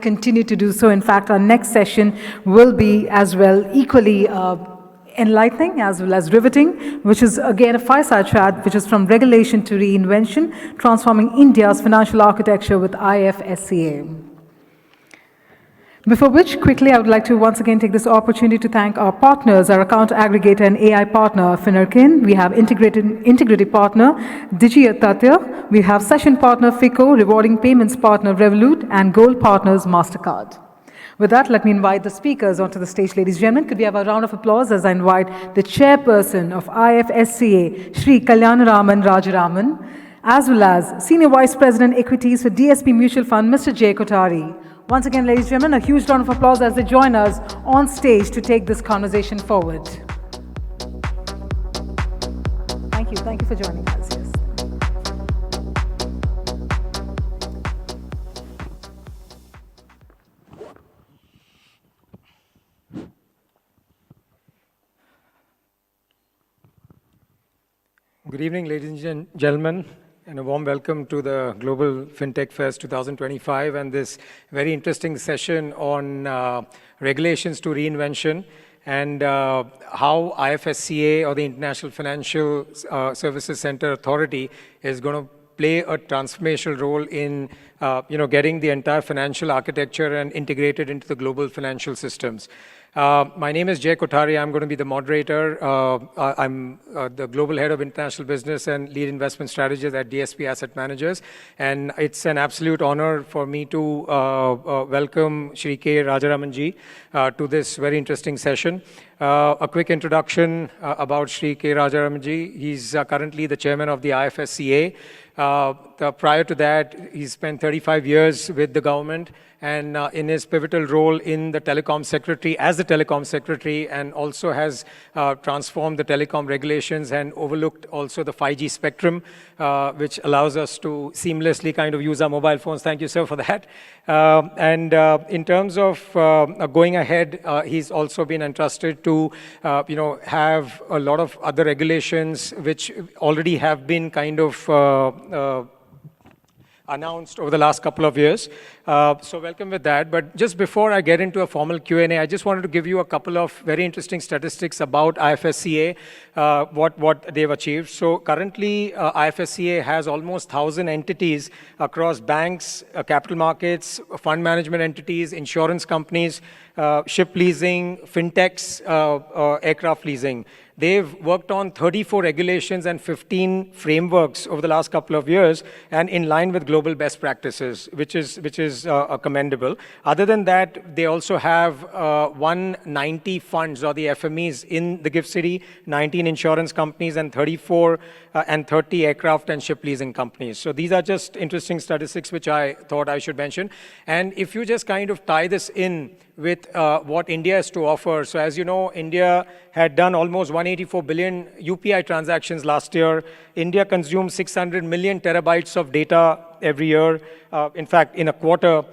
continue to do so. In fact, our next session will be as well equally enlightening as well as riveting, which is again a fireside chat, which is from regulation to reinvention, transforming India's financial architecture with IFSCA. Before which, quickly, I would like to once again take this opportunity to thank our partners, our account aggregator and AI partner, Finarkin. We have integrity partner, Digi Tatya. We have session partner, FICO, rewarding payments partner, Revolut, and gold partners, MasterCard. With that, let me invite the speakers onto the stage, ladies and gentlemen. Could we have a round of applause as I invite the Chairperson of IFSCA, Shri Kalyanaraman Rajaraman, as well as Senior Vice President Equities for DSP Mutual Fund, Mr. J. Kothari. Once again, ladies and gentlemen, a huge round of applause as they join us on stage to take this conversation forward. Thank you. Thank you for joining us. Yes. Good evening, ladies and gentlemen, and a warm welcome to the Global Fintech Fest 2025 and this very interesting session on regulations to reinvention and how IFSCA, or the International Financial Services Center Authority, is going to play a transformational role in getting the entire financial architecture and integrated into the global financial systems. My name is Jay Kothari. I'm going to be the moderator. I'm the Global Head of International Business and Lead Investment Strategist at DSP Asset Managers. And it's an absolute honor for me to welcome Shri K. Rajaraman ji to this very interesting session. A quick introduction about Shri K. Rajaraman ji. He's currently the chairman of the IFSCA. Prior to that, he spent 35 years with the government and in his pivotal role in the telecom secretary, as the telecom secretary, and also has transformed the telecom regulations and overlooked also the 5G spectrum, which allows us to seamlessly kind of use our mobile phones. Thank you, sir, for that. In terms of going ahead, he's also been entrusted to have a lot of other regulations which already have been kind of announced over the last couple of years. So welcome with that. But just before I get into a formal Q&A, I just wanted to give you a couple of very interesting statistics about IFSCA, what they've achieved. So currently, IFSCA has almost 1,000 entities across banks, capital markets, fund management entities, insurance companies, ship leasing, fintechs, aircraft leasing. They've worked on 34 regulations and 15 frameworks over the last couple of years, and in line with global best practices, which is commendable. Other than that, they also have 190 funds, or the FMEs, in the GIFT City, 19 insurance companies, and 34 and 30 aircraft and ship leasing companies. So these are just interesting statistics which I thought I should mention. And if you just kind of tie this in with what India has to offer. So as you know, India had done almost 184 billion UPI transactions last year. India consumes 600 million terabytes of data every year. In fact, in a quarter,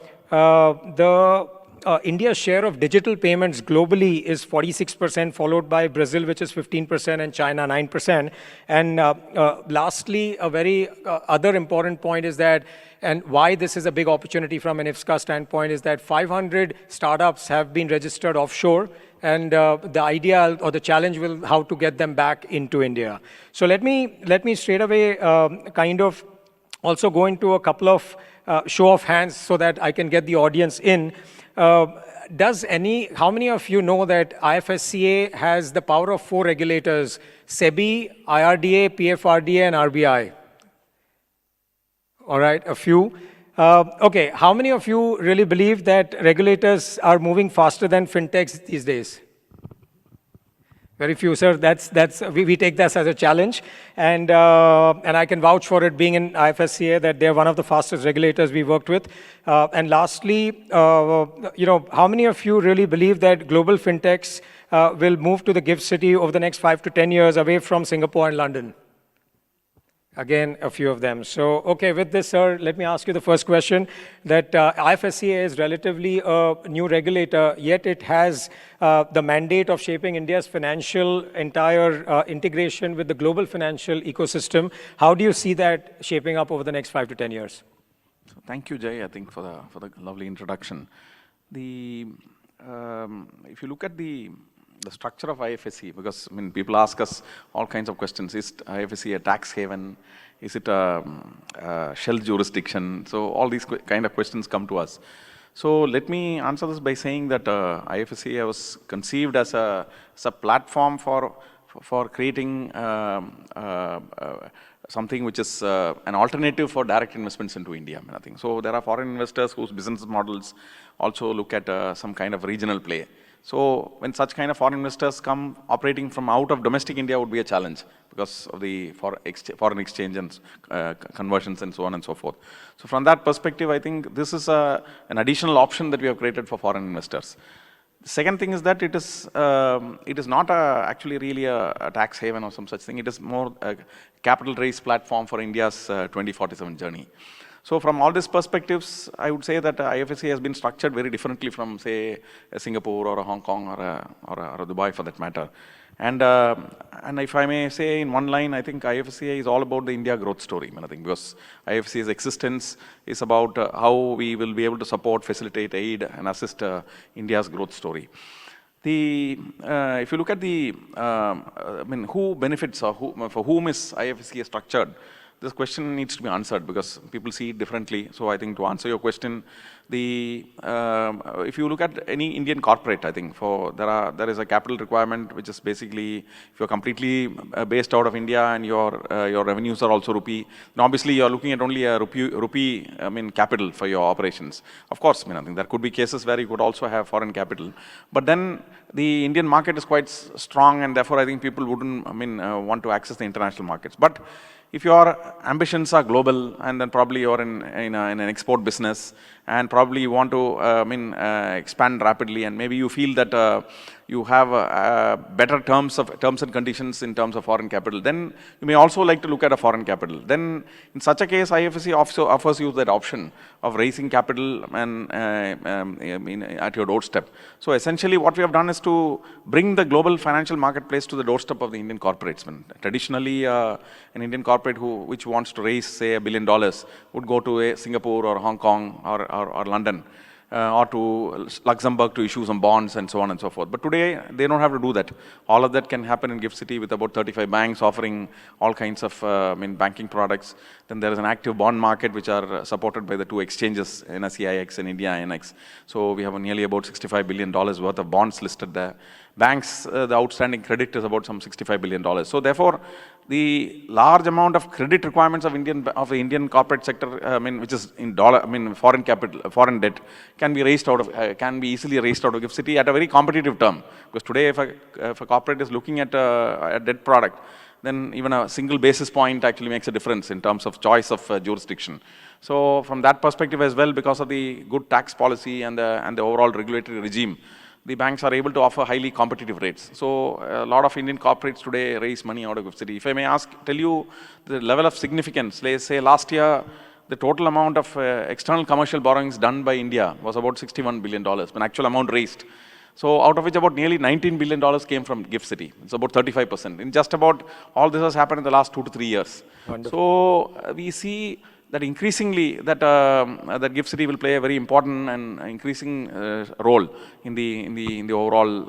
India's share of digital payments globally is 46%, followed by Brazil, which is 15%, and China, 9%. And lastly, a very other important point is that, and why this is a big opportunity from an IFSCA standpoint, is that 500 startups have been registered offshore, and the idea or the challenge will how to get them back into India. So let me straight away kind of also go into a couple of show of hands so that I can get the audience in. How many of you know that IFSCA has the power of 4 regulators: SEBI, IRDA, PFRDA, and RBI? All right, a few. Okay, how many of you really believe that regulators are moving faster than fintechs these days? Very few, sir. We take this as a challenge, and I can vouch for it, being in IFSCA, that they're one of the fastest regulators we worked with. And lastly, how many of you really believe that global fintechs will move to the GIFT City over the next 5 to 10 years, away from Singapore and London? Again, a few of them. So, okay, with this, sir, let me ask you the first question. That IFSCA is relatively a new regulator, yet it has the mandate of shaping India's financial entire integration with the global financial ecosystem. How do you see that shaping up over the next 5 to 10 years? Thank you, Jay, I think, for the lovely introduction. If you look at the structure of IFSC, because I mean, people ask us all kinds of questions. Is IFSC a tax haven? Is it a shell jurisdiction? So all these kind of questions come to us. So let me answer this by saying that IFSC was conceived as a platform for creating something which is an alternative for direct investments into India. I think. So there are foreign investors whose business models also look at some kind of regional play. So when such kind of foreign investors come operating from out of domestic India would be a challenge because of the foreign exchange and conversions and so on and so forth. So from that perspective, I think this is an additional option that we have created for foreign investors. The second thing is that it is not actually really a tax haven or some such thing. It is more a capital raise platform for India's 2047 journey. So from all these perspectives, I would say that IFSC has been structured very differently from, say, a Singapore or a Hong Kong or a Dubai for that matter. And if I may say in one line, I think IFSC is all about the India growth story. I think because IFSC's existence is about how we will be able to support, facilitate, aid, and assist India's growth story. If you look at who benefits or for whom is IFSC structured, this question needs to be answered because people see it differently. So I think to answer your question, if you look at any Indian corporate, I think there is a capital requirement which is basically if you're completely based out of India and your revenues are also rupee, then obviously you're looking at only a rupee capital for your operations. Of course, I think there could be cases where you could also have foreign capital, but then the Indian market is quite strong, and therefore I think people wouldn't want to access the international markets. But if your ambitions are global and then probably you're in an export business and probably you want to expand rapidly and maybe you feel that you have better terms and conditions in terms of foreign capital, then you may also like to look at a foreign capital. Then in such a case, IFSC also offers you that option of raising capital and at your doorstep. So essentially what we have done is to bring the global financial marketplace to the doorstep of the Indian corporates. Traditionally, an Indian corporate which wants to raise, say, $1 billion would go to Singapore or Hong Kong or London. Or to Luxembourg to issue some bonds and so on and so forth. But today, they don't have to do that. All of that can happen in GIFT City with about 35 banks offering all kinds of banking products. Then there is an active bond market which are supported by the two exchanges, NSE-IX and India INX. So we have nearly about $65 billion worth of bonds listed there. Banks, the outstanding credit is about some $65 billion. So therefore, the large amount of credit requirements of the Indian corporate sector, which is in foreign capital, foreign debt, can be easily raised out of GIFT City at a very competitive term. Because today, if a corporate is looking at a debt product, then even a single basis point actually makes a difference in terms of choice of jurisdiction. So from that perspective as well, because of the good tax policy and the overall regulatory regime, the banks are able to offer highly competitive rates. So a lot of Indian corporates today raise money out of GIFT City. If I may tell you the level of significance, let's say last year, the total amount of external commercial borrowings done by India was about $61 billion, an actual amount raised. So out of which about nearly $19 billion came from GIFT City. It's about 35%. In just about all this has happened in the last 2 to 3 years. Wonderful. So we see that increasingly that GIFT City will play a very important and increasing role in the overall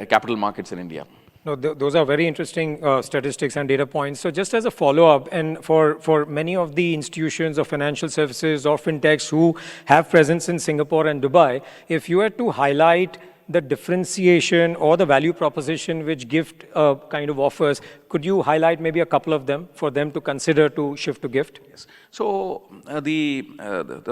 capital markets in India. No, those are very interesting statistics and data points. So just as a follow-up, and for many of the institutions of financial services or fintechs who have presence in Singapore and Dubai, if you had to highlight the differentiation or the value proposition which GIFT kind of offers, could you highlight maybe a couple of them for them to consider to shift to GIFT? Yes. So the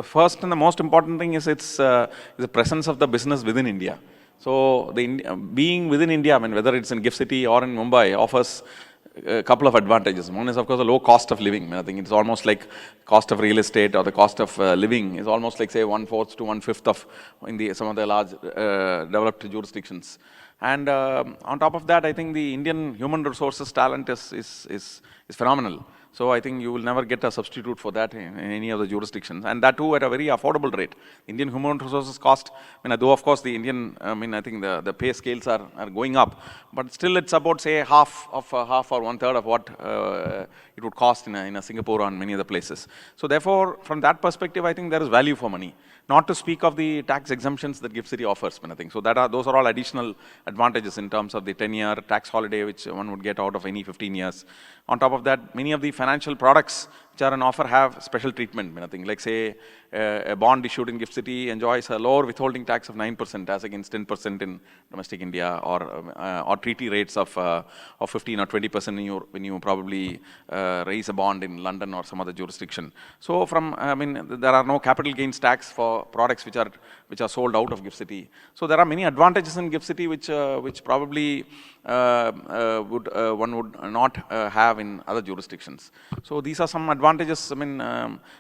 first and the most important thing is the presence of the business within India. So being within India, whether it's in GIFT City or in Mumbai, offers a couple of advantages. One is, of course, a low cost of living. I think it's almost like cost of real estate or the cost of living is almost like, say, 1/4 to 1/5 of some of the large developed jurisdictions. And on top of that, I think the Indian human resources talent is phenomenal. So I think you will never get a substitute for that in any of the jurisdictions, and that too at a very affordable rate. Indian human resources cost, though of course the Indian, I think the pay scales are going up, but still it's about say half or one third of what it would cost in a Singapore or many other places. So therefore, from that perspective, I think there is value for money. Not to speak of the tax exemptions that GIFT City offers, I think. So those are all additional advantages in terms of the 10-year tax holiday, which one would get out of any 15 years. On top of that, many of the financial products which are on offer have special treatment. I think, like say, a bond issued in GIFT City enjoys a lower withholding tax of 9% as against 10% in domestic India, or treaty rates of 15 or 20% when you probably raise a bond in London or some other jurisdiction. So there are no capital gains tax for products which are sold out of GIFT City. So there are many advantages in GIFT City which probably one would not have in other jurisdictions. So these are some advantages,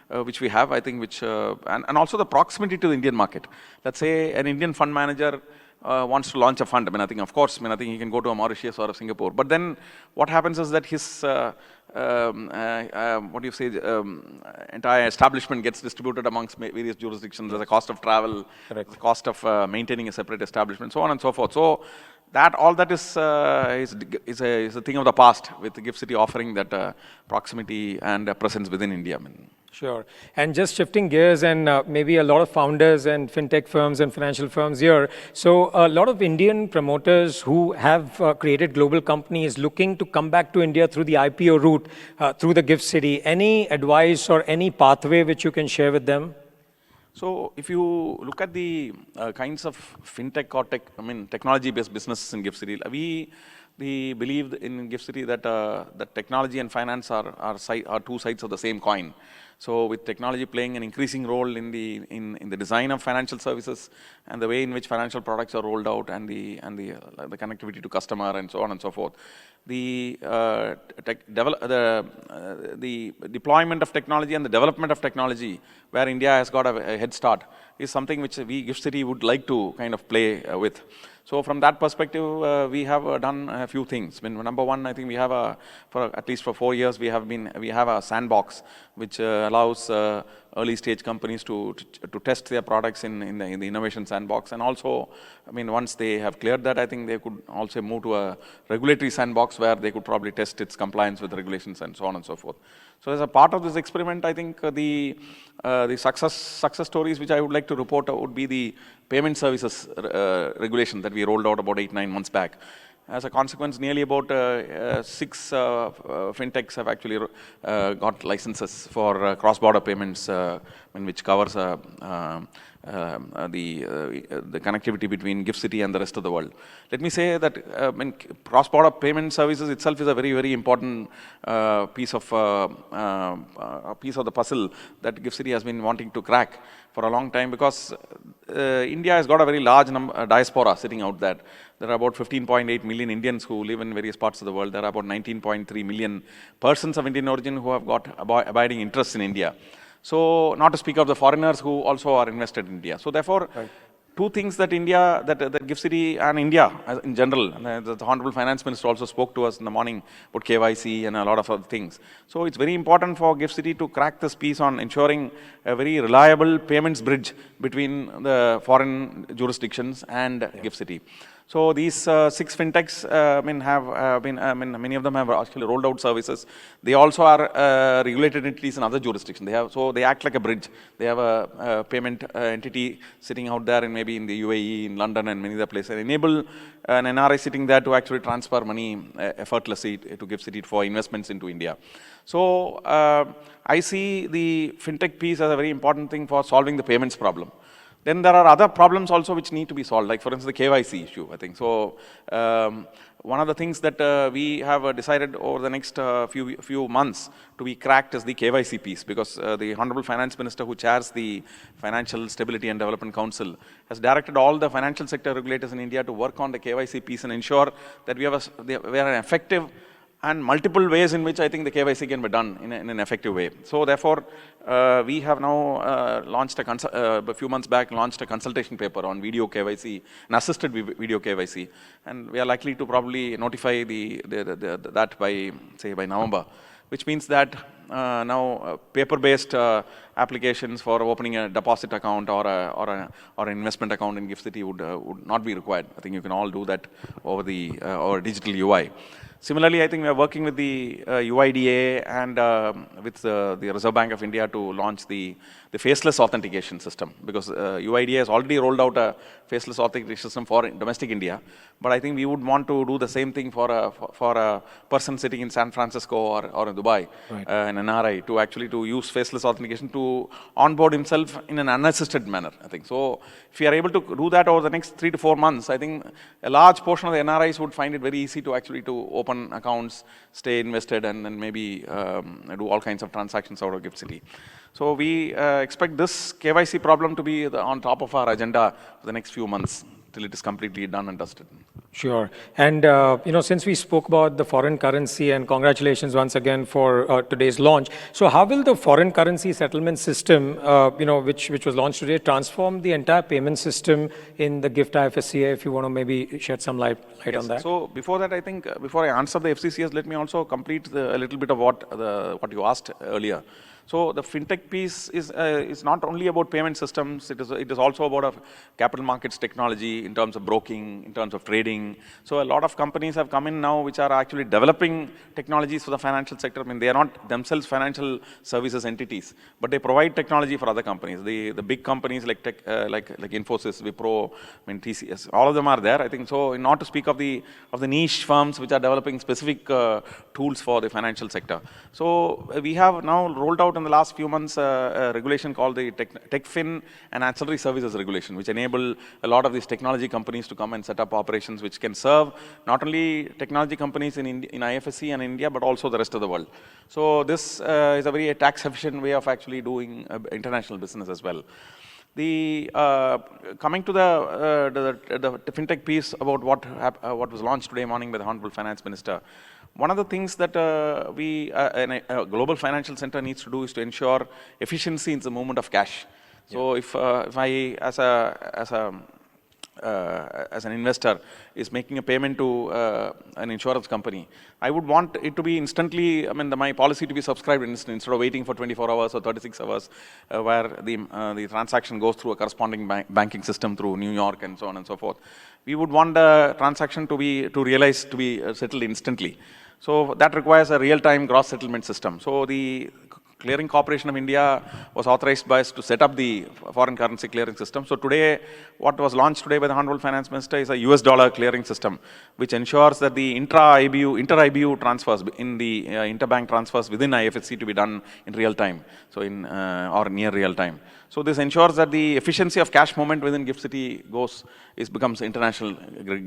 which we have, I think, and also the proximity to the Indian market. Let's say an Indian fund manager wants to launch a fund. I think, of course, I think he can go to a Mauritius or a Singapore. But then what happens is that his entire establishment gets distributed amongst various jurisdictions. There's a cost of travel, the cost of maintaining a separate establishment, so on and so forth. So all that is a thing of the past, with the GIFT City offering that proximity and presence within India. Sure. And just shifting gears, and maybe a lot of founders and fintech firms and financial firms here. So a lot of Indian promoters who have created global companies looking to come back to India through the IPO route, through the GIFT City. Any advice or any pathway which you can share with them? So if you look at the kinds of fintech or technology-based businesses in GIFT City, we believe in GIFT City that technology and finance are two sides of the same coin. So with technology playing an increasing role in the design of financial services and the way in which financial products are rolled out, and the connectivity to customer and so on and so forth, the deployment of technology and the development of technology, where India has got a head start, is something which we, GIFT City, would like to kind of play with. So from that perspective, we have done a few things. Number one, I think we have at least for 4 years, we have a sandbox which allows early stage companies to test their products in the innovation sandbox. And also, once they have cleared that, I think they could also move to a regulatory sandbox where they could probably test its compliance with regulations and so on and so forth. So as a part of this experiment, I think the success stories which I would like to report would be the payment services regulation that we rolled out about 8-9 months back. As a consequence, nearly about 6 fintechs have actually got licenses for cross-border payments, which covers the connectivity between GIFT City and the rest of the world. Let me say that cross-border payment services itself is a very, very important piece of the puzzle that GIFT City has been wanting to crack for a long time, because India has got a very large diaspora sitting out there. There are about 15.8 million Indians who live in various parts of the world. There are about 19.3 million persons of Indian origin who have got abiding interests in India. So not to speak of the foreigners who also are invested in India. So therefore, two things that GIFT City and India in general, and the Honorable Finance Minister also spoke to us in the morning about KYC and a lot of other things. So it's very important for GIFT City to crack this piece on ensuring a very reliable payments bridge between the foreign jurisdictions and GIFT City. So these 6 fintechs, many of them have actually rolled out services. They also are regulated entities in other jurisdictions. They act like a bridge. They have a payment entity sitting out there, and maybe in the UAE, in London, and many other places, and enable an NRI sitting there to actually transfer money effortlessly to GIFT City for investments into India. So I see the fintech piece as a very important thing for solving the payments problem. Then there are other problems also which need to be solved, like for instance the KYC issue, I think. So one of the things that we have decided over the next few months to be cracked is the KYC piece, because the Honorable Finance Minister, who chairs the Financial Stability and Development Council, has directed all the financial sector regulators in India to work on the KYC piece and ensure that we are an effective and multiple ways in which I think the KYC can be done in an effective way. So therefore, we have now launched a few months back, launched a consultation paper on video KYC and assisted video KYC, and we are likely to probably notify that by November. which means that now paper-based applications for opening a deposit account or an investment account in GIFT City would not be required. I think you can all do that over the over digital UI. Similarly, I think we are working with the UIDA and with the Reserve Bank of India to launch the faceless authentication system, because UIDA has already rolled out a faceless authentication system for domestic India. But I think we would want to do the same thing for a person sitting in San Francisco or in Dubai, right. An NRI, to actually to use faceless authentication to onboard himself in an unassisted manner, I think. So if we are able to do that over the next 3 to 4 months, I think a large portion of the NRIs would find it very easy to actually to open accounts, stay invested, and then maybe do all kinds of transactions out of GIFT City. So we expect this KYC problem to be on top of our agenda for the next few months till it is completely done and dusted. Sure. And, since we spoke about the foreign currency, and congratulations once again for today's launch. So how will the foreign currency settlement system, which was launched today, transform the entire payment system in the GIFT IFSCA, if you want to maybe shed some light on that? So before that, I think, before I answer the FCCS, let me also complete a little bit of what you asked earlier. So the fintech piece is not only about payment systems, it is also about capital markets technology in terms of broking, in terms of trading. So a lot of companies have come in now which are actually developing technologies for the financial sector. I mean, they are not themselves financial services entities, but they provide technology for other companies. The big companies like Infosys, Wipro, I mean, TCS, all of them are there, I think. So not to speak of the niche firms which are developing specific tools for the financial sector. So we have now rolled out in the last few months a regulation called the TechFin and Ancillary Services Regulation, which enable a lot of these technology companies to come and set up operations which can serve not only technology companies in IFSC and India, but also the rest of the world. So this is a very tax-efficient way of actually doing international business as well. Coming to the fintech piece about what was launched today morning by the Honorable Finance Minister, one of the things that a global financial center needs to do is to ensure efficiency in the movement of cash. So if I, as an investor, is making a payment to an insurance company, I would want it to be instantly, my policy to be subscribed instantly, instead of waiting for 24 hours or 36 hours, where the transaction goes through a corresponding banking system through New York and so on and so forth. We would want the transaction to be settled instantly. So that requires a real-time gross settlement system. So the Clearing Corporation of India was authorized by us to set up the foreign currency clearing system. So today, what was launched today by the Honorable Finance Minister is a US dollar clearing system, which ensures that the inter-IBU transfers, in the interbank transfers within IFSC to be done in real time, so or near real time. So this ensures that the efficiency of cash movement within GIFT City becomes international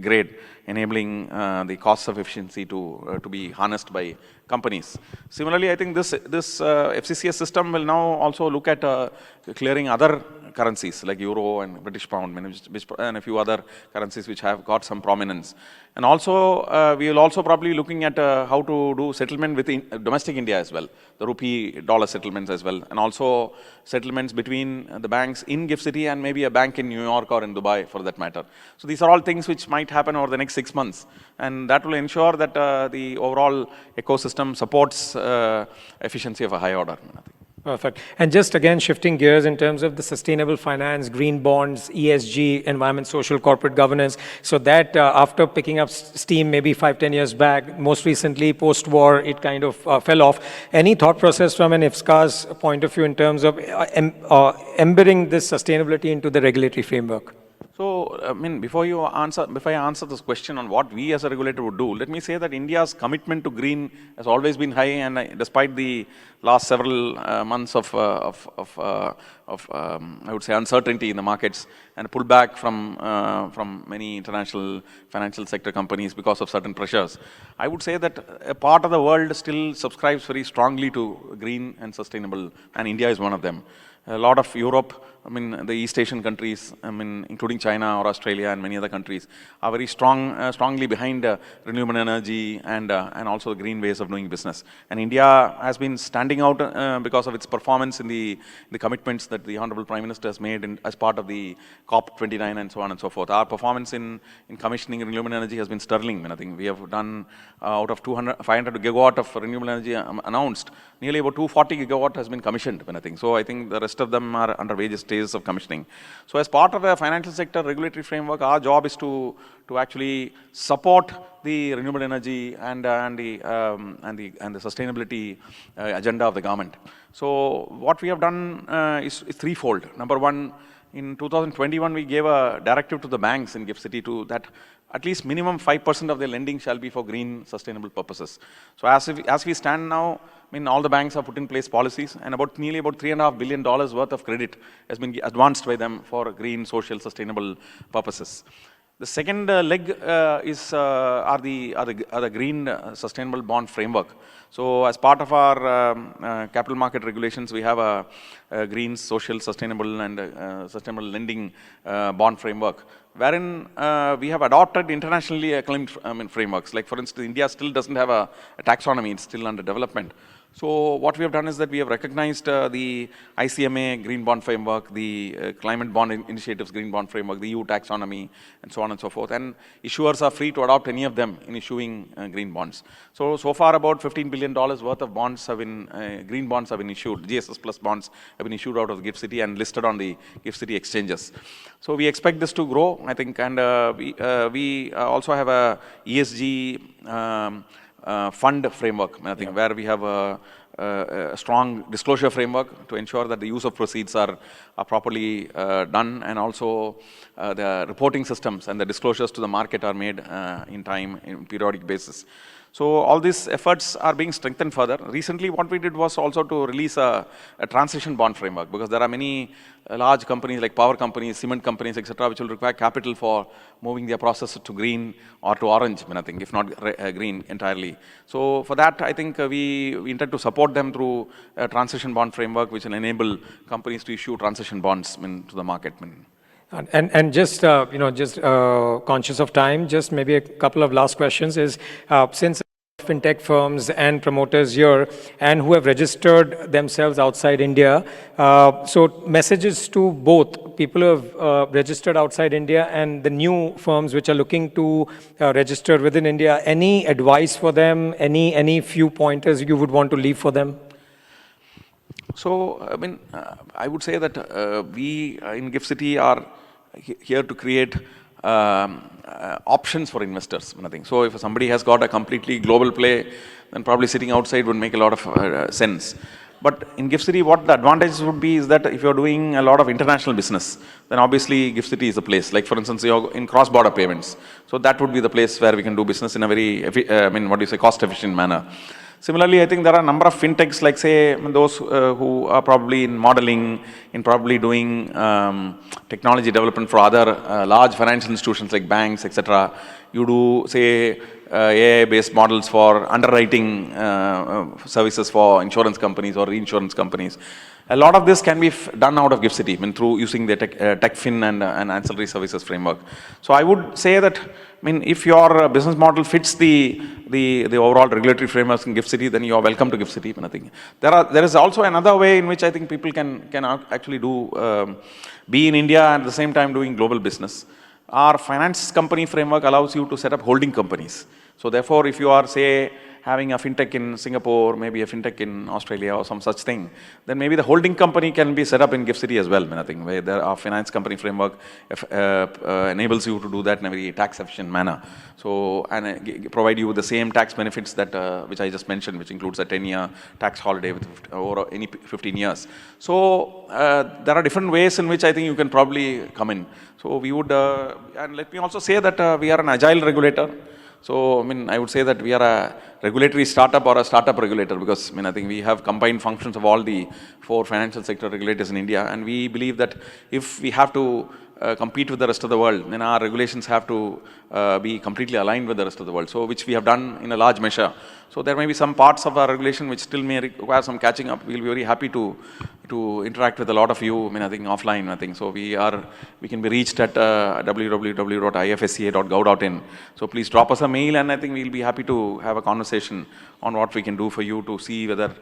grade, enabling the costs of efficiency to be harnessed by companies. Similarly, I think this FCCS system will now also look at clearing other currencies like Euro and British Pound, and a few other currencies which have got some prominence. And also, we will also probably looking at how to do settlement within domestic India as well, the rupee dollar settlements as well, and also settlements between the banks in GIFT City and maybe a bank in New York or in Dubai for that matter. So these are all things which might happen over the next 6 months, and that will ensure that the overall ecosystem supports efficiency of a high order. Perfect. And just again, shifting gears in terms of the sustainable finance, green bonds, ESG, environment, social, corporate governance, so that after picking up steam maybe 5-10 years back, most recently post-war, it kind of fell off. Any thought process from an IFSCA's point of view in terms of embedding this sustainability into the regulatory framework? So, before I answer this question on what we as a regulator would do, let me say that India's commitment to green has always been high, and despite the last several months of I would say uncertainty in the markets and a pullback from many international financial sector companies because of certain pressures, I would say that a part of the world still subscribes very strongly to green and sustainable, and India is one of them. A lot of Europe, the East Asian countries, including China or Australia and many other countries, are very strongly behind renewable energy and also the green ways of doing business. And India has been standing out because of its performance in the commitments that the Honorable Prime Minister has made as part of the COP'29 and so on and so forth. Our performance in commissioning renewable energy has been sterling. I think we have done out of 500 gigawatt of renewable energy announced, nearly about 240 gigawatt has been commissioned. I think. So I think the rest of them are under various stages of commissioning. So as part of a financial sector regulatory framework, our job is to actually support the renewable energy and the sustainability agenda of the government. So what we have done is threefold. Number one, in 2021, we gave a directive to the banks in GIFT City that at least minimum 5% of their lending shall be for green sustainable purposes. So as we stand now, all the banks have put in place policies, and nearly about $3.5 billion worth of credit has been advanced by them for green, social, sustainable purposes. The second leg are the green sustainable bond framework. So as part of our capital market regulations, we have a green, social, sustainable and sustainable lending bond framework, wherein we have adopted internationally acclaimed frameworks. Like for instance, India still doesn't have a taxonomy, it's still under development. So what we have done is that we have recognized the ICMA Green Bond Framework, the Climate Bond Initiatives Green Bond Framework, the EU taxonomy, and so on and so forth. And issuers are free to adopt any of them in issuing green bonds. So far about $15 billion worth of bonds have been, green bonds have been issued, GSS plus bonds have been issued out of the GIFT City and listed on the GIFT City exchanges. So we expect this to grow, I think, and we also have a ESG fund framework, I think, where we have a strong disclosure framework to ensure that the use of proceeds are properly done, and also the reporting systems and the disclosures to the market are made in time, in periodic basis. So all these efforts are being strengthened further. Recently, what we did was also to release a transition bond framework, because there are many large companies like power companies, cement companies, etc., which will require capital for moving their process to green or to orange, I think, if not green entirely. So for that, I think we intend to support them through a transition bond framework, which will enable companies to issue transition bonds to the market. And just conscious of time, just maybe a couple of last questions is, since fintech firms and promoters here and who have registered themselves outside India, so messages to both people who have registered outside India and the new firms which are looking to register within India, any advice for them, any few pointers you would want to leave for them? So, I would say that we in GIFT City are here to create options for investors, I think. So if somebody has got a completely global play, then probably sitting outside would make a lot of sense. But in GIFT City, what the advantages would be is that if you're doing a lot of international business, then obviously GIFT City is a place. Like for instance, you're in cross-border payments. So that would be the place where we can do business in a very, cost-efficient manner. Similarly, I think there are a number of fintechs, like say those who are probably in modeling, in probably doing technology development for other large financial institutions like banks, etc. You do say AI-based models for underwriting services for insurance companies or reinsurance companies. A lot of this can be done out of GIFT City, through using the TechFin and ancillary services framework. So I would say that, if your business model fits the overall regulatory frameworks in GIFT City, then you are welcome to GIFT City. I think there is also another way in which I think people can actually be in India and at the same time doing global business. Our finance company framework allows you to set up holding companies. So therefore, if you are, say, having a fintech in Singapore, maybe a fintech in Australia or some such thing, then maybe the holding company can be set up in GIFT City as well, I think, where our finance company framework enables you to do that in a very tax efficient manner. So, and provide you with the same tax benefits that which I just mentioned, which includes a 10-year tax holiday with over any 15 years. So there are different ways in which I think you can probably come in. So we would, and let me also say that we are an agile regulator. So, I would say that we are a regulatory startup or a startup regulator, because, I think we have combined functions of all the 4 financial sector regulators in India, and we believe that if we have to compete with the rest of the world, then our regulations have to be completely aligned with the rest of the world, so which we have done in a large measure. So there may be some parts of our regulation which still may require some catching up. We'll be very happy to, to interact with a lot of you, I think offline, So we can be reached at www.ifsca.gov.in. So please drop us a mail, and I think we'll be happy to have a conversation on what we can do for you to see whether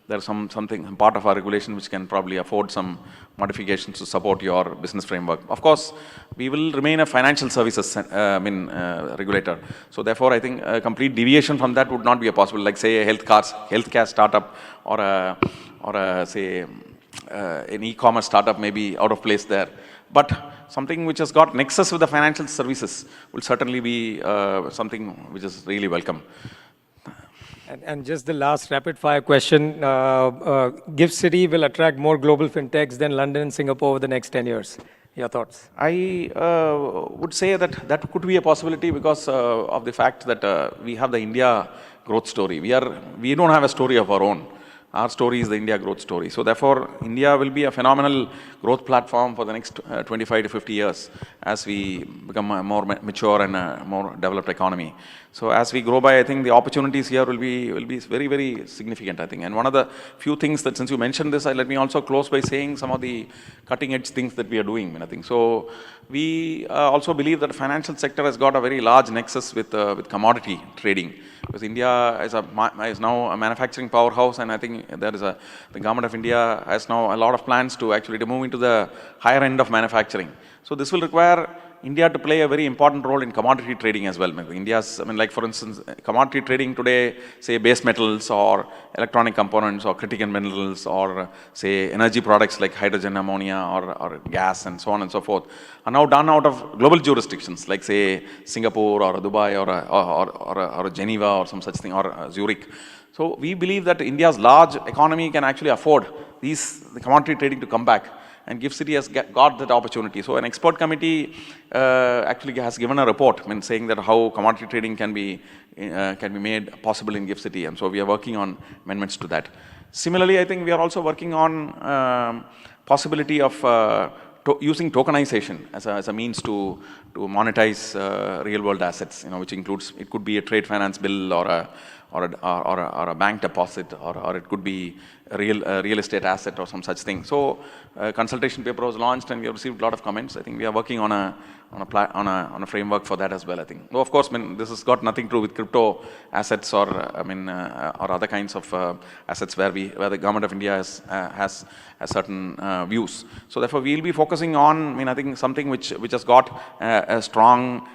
there's something part of our regulation which can probably afford some modifications to support your business framework. Of course, we will remain a financial services regulator. So therefore, I think a complete deviation from that would not be possible. Like say a healthcare startup or say an e-commerce startup may be out of place there. But something which has got nexus with the financial services will certainly be something which is really welcome. And just the last rapid-fire question, GIFT City will attract more global fintechs than London and Singapore over the next 10 years. Your thoughts? I would say that could be a possibility because of the fact that we have the India growth story. We don't have a story of our own. Our story is the India growth story. So therefore, India will be a phenomenal growth platform for the next 25 to 50 years as we become a more mature and a more developed economy. So as we grow by, I think the opportunities here will be very, very significant, I think. And one of the few things that, since you mentioned this, let me also close by saying some of the cutting edge things that we are doing, I think. So we also believe that the financial sector has got a very large nexus with commodity trading. Because India is now a manufacturing powerhouse, and I think the government of India has now a lot of plans to actually move into the higher end of manufacturing. So this will require India to play a very important role in commodity trading as well. Like for instance, commodity trading today, say base metals or electronic components or critical minerals or say energy products like hydrogen, ammonia or gas and so on and so forth, are now done out of global jurisdictions like say Singapore or Dubai or Geneva or some such thing, or Zurich. So we believe that India's large economy can actually afford the commodity trading to come back. And GIFT City has got that opportunity. So an expert committee actually has given a report saying that how commodity trading can be made possible in GIFT City. And so we are working on amendments to that. Similarly, I think we are also working on possibility of using tokenization as a means to monetize real world assets, which includes, it could be a trade finance bill or a bank deposit, or it could be a real estate asset or some such thing. So a consultation paper was launched and we have received a lot of comments. I think we are working on a framework for that as well, I think. Though of course, this has got nothing to do with crypto assets or other kinds of assets where the government of India has certain views. So therefore, we will be focusing on, I think something which has got a strong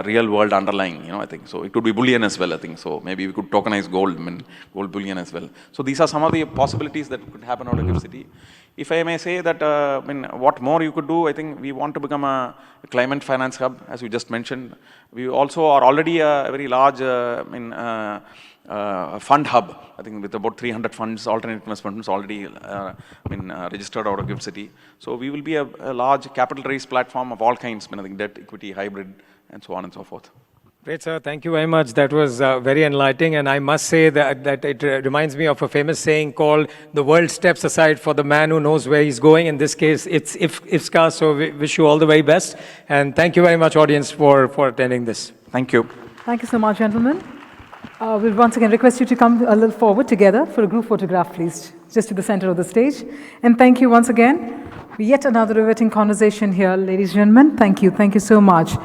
real world underlying, I think. So it could be bullion as well, I think. So maybe we could tokenize gold bullion as well. So these are some of the possibilities that could happen out of GIFT City. If I may say that, what more you could do, I think we want to become a climate finance hub, as you just mentioned. We also are already a very large fund hub, I think, with about 300 funds, alternate investment funds already registered out of GIFT City. So we will be a large capital raise platform of all kinds, I think debt, equity, hybrid, and so on and so forth. Great, sir. Thank you very much. That was very enlightening. And I must say that it reminds me of a famous saying called, "The world steps aside for the man who knows where he's going." In this case, it's IFSCA. So we wish you all the very best. And thank you very much, audience, for attending this. Thank you. Thank you so much, gentlemen. We'll once again request you to come a little forward together for a group photograph, please, just to the center of the stage. And thank you once again. Yet another riveting conversation here, ladies and gentlemen. Thank you. Thank you so much.